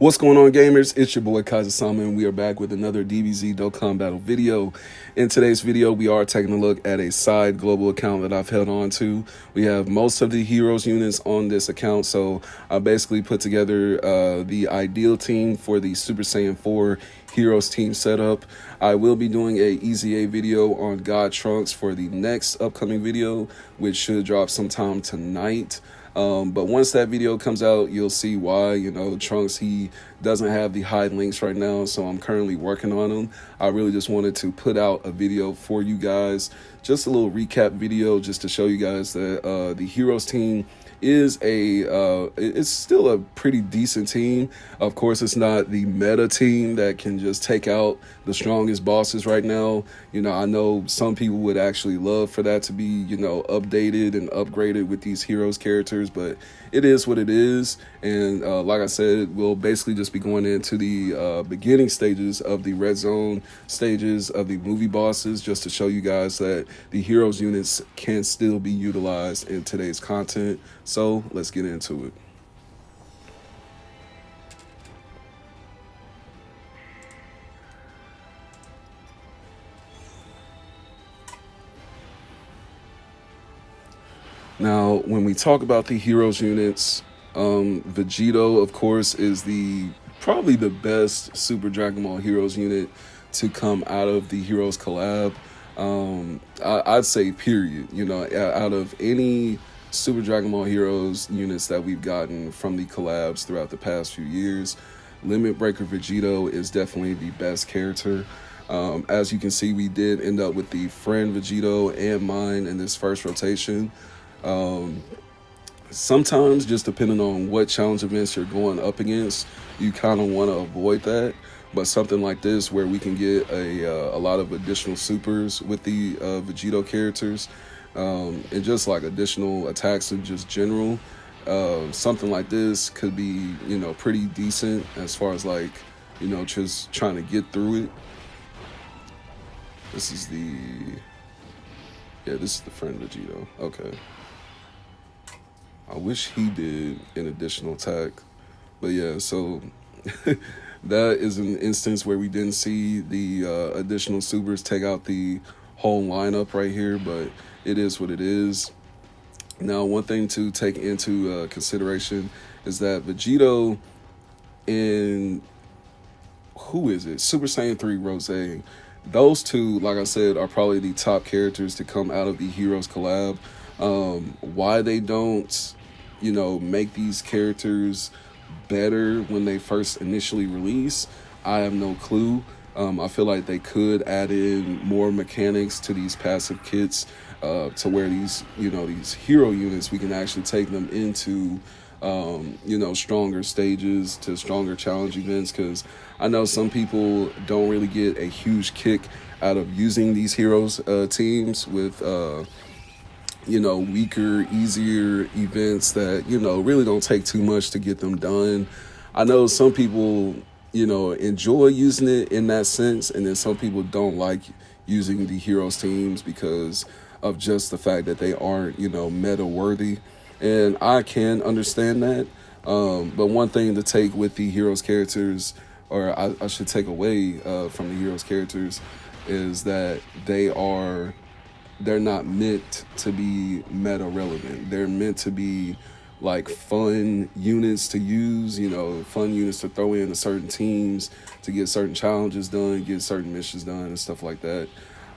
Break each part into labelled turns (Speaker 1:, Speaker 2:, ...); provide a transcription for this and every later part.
Speaker 1: What's going on, gamers? It's your boy Kaiza-Sama, and we are back with another DBZ Dokkan battle video. In today's video, we are taking a look at a side global account that I've held on to. We have most of the heroes units on this account, so I basically put together the ideal team for the Super Saiyan 4 heroes team setup. I will be doing a EZA video on God Trunks for the next upcoming video, which should drop sometime tonight. But once that video comes out, you'll see why. Trunks, he doesn't have the high links right now, so I'm currently working on them. I really just wanted to put out a video for you guys, just a little recap video, just to show you guys that the heroes team is it's still a pretty decent team. Of course, it's not the meta team that can just take out the strongest bosses right now. I know some people would actually love for that to be, updated and upgraded with these heroes characters, but it is what it is. And like I said, we'll basically just be going into the beginning stages of the red zone stages of the movie bosses, just to show you guys that the heroes units can still be utilized in today's content. So let's get into it. Now, when we talk about the heroes units, Vegito, of course, is probably the best Super Dragon Ball Heroes unit to come out of the Heroes collab. I'd say period. Out of any Super Dragon Ball Heroes units that we've gotten from the collabs throughout the past few years, Limit Breaker Vegito is definitely the best character. As you can see, we did end up with the friend Vegito and mine in this first rotation. Sometimes, just depending on what challenge events you're going up against, you kind of want to avoid that. But something like this, where we can get a lot of additional supers with the Vegito characters, and just like additional attacks in just general, something like this could be, pretty decent as far as just trying to get through it. This is the friend Vegito. Okay. I wish he did an additional attack. But yeah, so that is an instance where we didn't see the additional supers take out the whole lineup right here, but it is what it is. Now, one thing to take into consideration is that Vegito and Super Saiyan 3 Rose, those two, like I said, are probably the top characters to come out of the Heroes collab. Why they don't, make these characters better when they first initially release, I have no clue. I feel like they could add in more mechanics to these passive kits, to where these hero units, we can actually take them into stronger stages, to stronger challenge events, because I know some people don't really get a huge kick out of using these heroes teams with weaker, easier events that really don't take too much to get them done. I know some people enjoy using it in that sense, and then some people don't like using the heroes teams because of just the fact that they aren't meta worthy. And I can understand that. But one thing to take with the heroes characters, or I should take away from the heroes characters, is that they're not meant to be meta relevant. They're meant to be like fun units to use, fun units to throw into certain teams to get certain challenges done, get certain missions done, and stuff like that.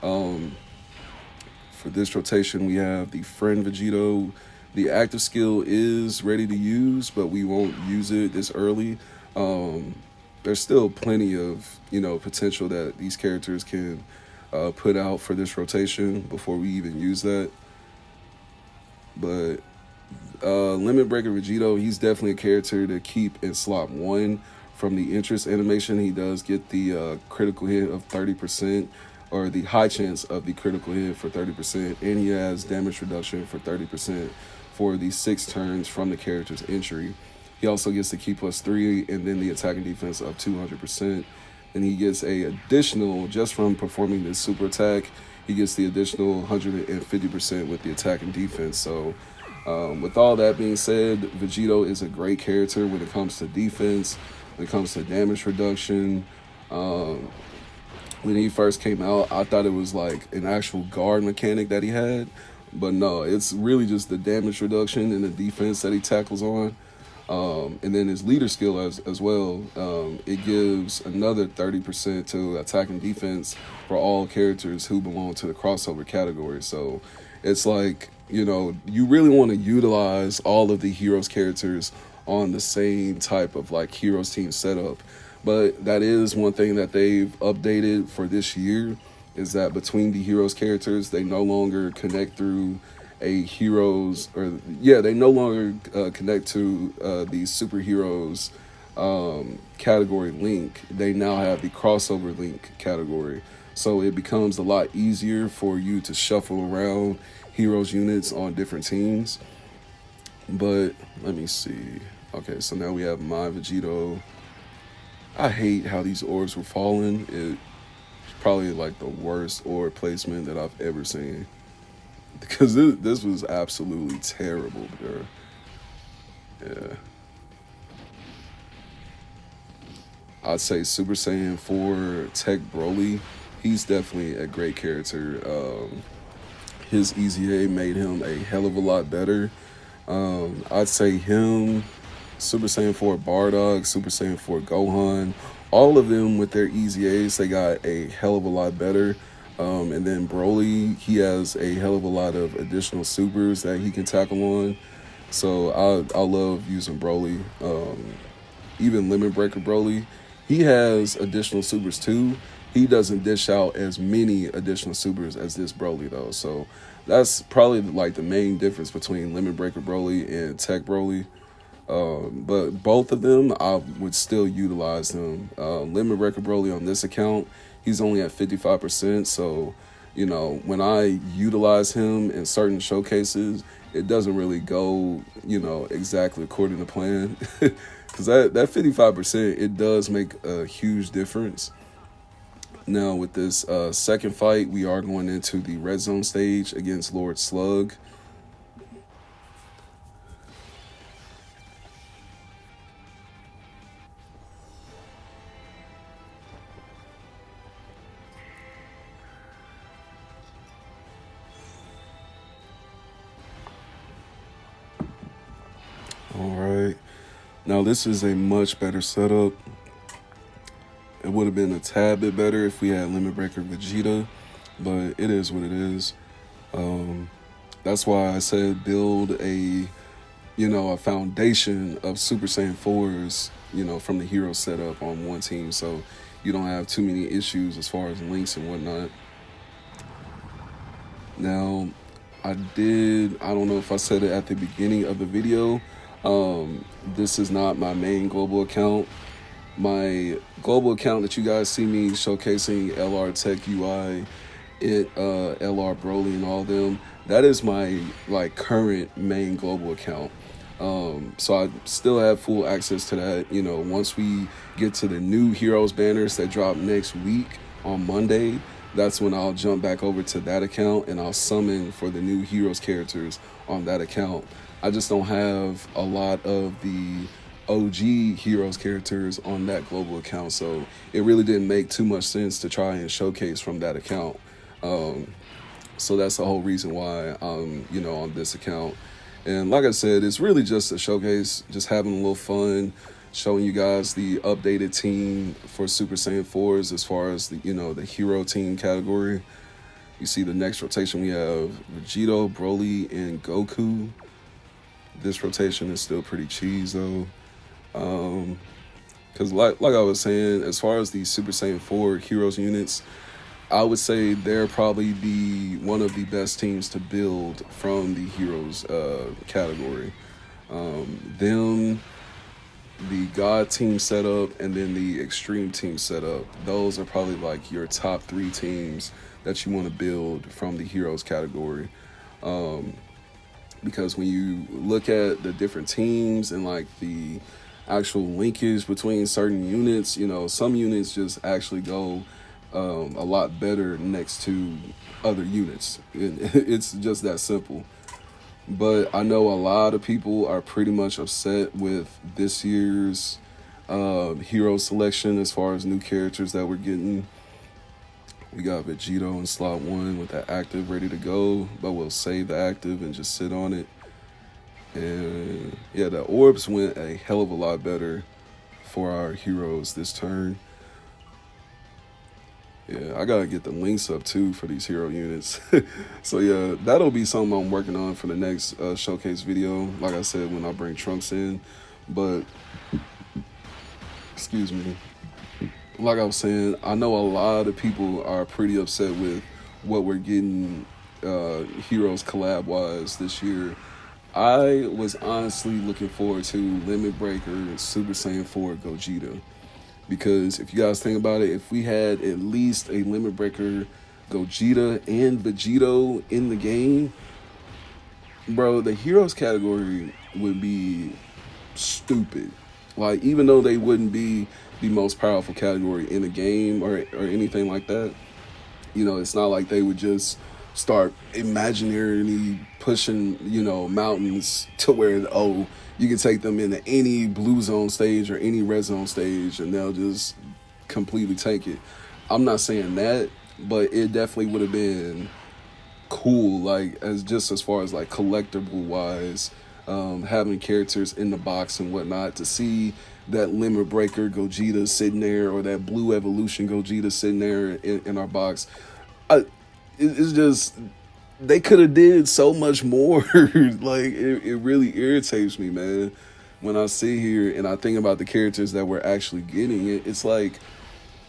Speaker 1: For this rotation, we have the friend Vegito. The active skill is ready to use, but we won't use it this early. There's still plenty of, potential that these characters can put out for this rotation before we even use that. But Limit Breaker Vegito, he's definitely a character to keep in slot 1. From the interest animation, he does get the critical hit of 30%, or the high chance of the critical hit for 30%, and he has damage reduction for 30% for the 6 turns from the character's entry. He also gets the key +3 and then the attacking defense of 200%. And he gets a additional, just from performing this super attack, he gets the additional 150% with the attack and defense. So with all that being said, Vegito is a great character when it comes to defense. when it comes to damage reduction. When he first came out, I thought it was like an actual guard mechanic that he had, but no, it's really just the damage reduction and the defense that he tackles on. And then his leader skill as well. It gives another 30% to attack and defense for all characters who belong to the crossover category. So it's like, you know, you really want to utilize all of the heroes characters on the same type of like heroes team setup. But that is one thing that they've updated for this year, is that between the heroes characters, they no longer connect through a heroes, or they no longer connect to the superheroes category link. They now have the crossover link category. So it becomes a lot easier for you to shuffle around heroes units on different teams. But let me see. Okay, so now we have my Vegito. I hate how these orbs were falling. It's probably like the worst orb placement that I've ever seen, because this was absolutely terrible, bro. Yeah. I'd say Super Saiyan 4 Tech Broly, he's definitely a great character. His EZA made him a hell of a lot better. I'd say him, Super Saiyan 4 Bardock, Super Saiyan 4 Gohan, all of them with their EZAs, they got a hell of a lot better. And then Broly, he has a hell of a lot of additional supers that he can tackle on. So I love using Broly. Even Limit Breaker Broly, he has additional supers too. He doesn't dish out as many additional supers as this Broly though. So that's probably like the main difference between Limit Breaker Broly and Tech Broly. But both of them, I would still utilize them. Limit Breaker Broly on this account, he's only at 55%. So, you know, when I utilize him in certain showcases, it doesn't really go, you know, exactly according to plan. Because that 55%, it does make a huge difference. Now, with this second fight, we are going into the Red Zone stage against Lord Slug. All right. Now, this is a much better setup. It would have been a tad bit better if we had Limit Breaker Vegeta, but it is what it is. That's why I said build a foundation of Super Saiyan 4s, you know, from the hero setup on one team, so you don't have too many issues as far as links and whatnot. Now, I don't know if I said it at the beginning of the video, this is not my main global account. My global account that you guys see me showcasing LR Tech UI, LR Broly and all them, that is my like current main global account. So I still have full access to that. You know, once we get to the new Heroes banners that drop next week on Monday, that's when I'll jump back over to that account and I'll summon for the new Heroes characters on that account. I just don't have a lot of the OG Heroes characters on that global account, so it really didn't make too much sense to try and showcase from that account. So that's the whole reason why I'm, you know, on this account. And like I said, it's really just a showcase, just having a little fun, showing you guys the updated team for Super Saiyan 4s as far as the, you know, the hero team category. You see the next rotation we have Vegito, Broly, and Goku. This rotation is still pretty cheese though. Because like I was saying, as far as the Super Saiyan 4 heroes units, I would say they're probably one of the best teams to build from the heroes category. Them, the God team setup, and then the extreme team setup, those are probably like your top 3 teams that you want to build from the heroes category. Because when you look at the different teams and like the actual linkage between certain units, you know, some units just actually go a lot better next to other units. It's just that simple. But I know a lot of people are pretty much upset with this year's hero selection as far as new characters that we're getting. We got Vegito in slot 1 with that active ready to go, but we'll save the active and just sit on it. And yeah, the orbs went a hell of a lot better for our heroes this turn. Yeah, I gotta get the links up too for these hero units. So yeah, that'll be something I'm working on for the next showcase video, like I said, when I bring Trunks in. But excuse me, like I was saying, I know a lot of people are pretty upset with what we're getting heroes collab wise this year. I was honestly looking forward to Limit Breaker Super Saiyan 4 Gogeta, because if you guys think about it, if we had at least a Limit Breaker Gogeta and Vegito in the game, bro, the heroes category would be stupid. Like, even though they wouldn't be the most powerful category in the game or anything like that, you know, it's not like they would just start imaginarily pushing, you know, mountains to where, oh, you can take them into any blue zone stage or any red zone stage and they'll just completely take it. I'm not saying that, but it definitely would have been cool, like, as far as like collectible wise, having characters in the box and whatnot, to see that Limit Breaker Gogeta sitting there or that Blue Evolution Gogeta sitting there in our box. It's just, they could have did so much more. Like, it really irritates me, man, when I sit here and I think about the characters that we're actually getting. It's like,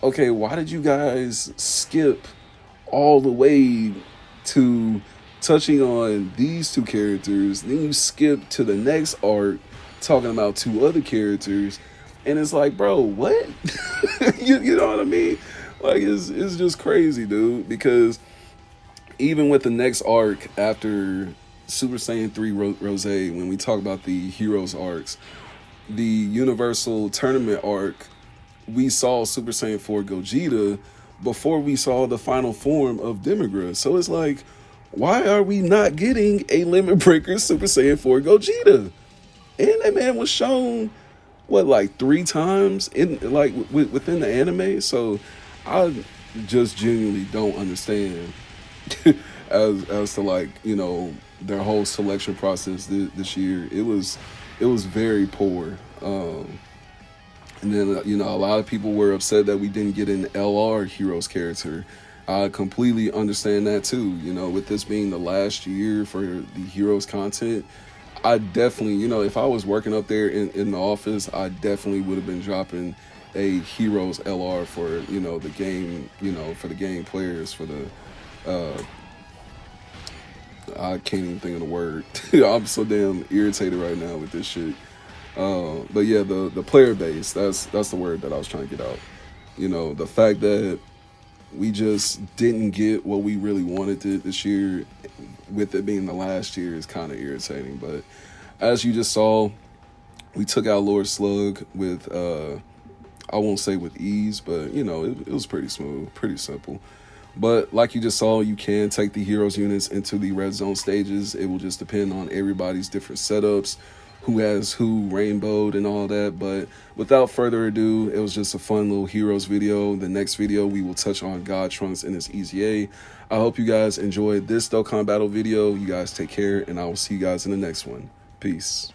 Speaker 1: okay, why did you guys skip all the way to touching on these two characters, then you skip to the next arc talking about two other characters, and it's like, bro, what? you know what I mean? Like, it's just crazy, dude, because even with the next arc after Super Saiyan 3 Rose, when we talk about the Heroes arcs, the Universal Tournament arc, we saw Super Saiyan 4 Gogeta before we saw the final form of Demigra. So it's like, why are we not getting a Limit Breaker Super Saiyan 4 Gogeta? And that man was shown, what, like 3 times in like within the anime? So I just genuinely don't understand as to, like, you know, their whole selection process this year. It was very poor. And then, you know, a lot of people were upset that we didn't get an LR Heroes character. I completely understand that too. You know, with this being the last year for the Heroes content, I definitely, you know, if I was working up there in the office, I definitely would have been dropping a Heroes LR for, you know, the game, you know, for the game players, for the, I can't even think of the word. I'm so damn irritated right now with this shit. But yeah, the player base, that's the word that I was trying to get out. You know, the fact that we just didn't get what we really wanted this year, with it being the last year, is kind of irritating. But as you just saw, we took out Lord Slug with, I won't say with ease, but, you know, it was pretty smooth, pretty simple. But like you just saw, you can take the Heroes units into the Red Zone stages. It will just depend on everybody's different setups, who has who rainbowed and all that. But without further ado, it was just a fun little Heroes video. The next video, we will touch on God Trunks and his EZA. I hope you guys enjoyed this Dokkan battle video. You guys take care, and I will see you guys in the next one. Peace.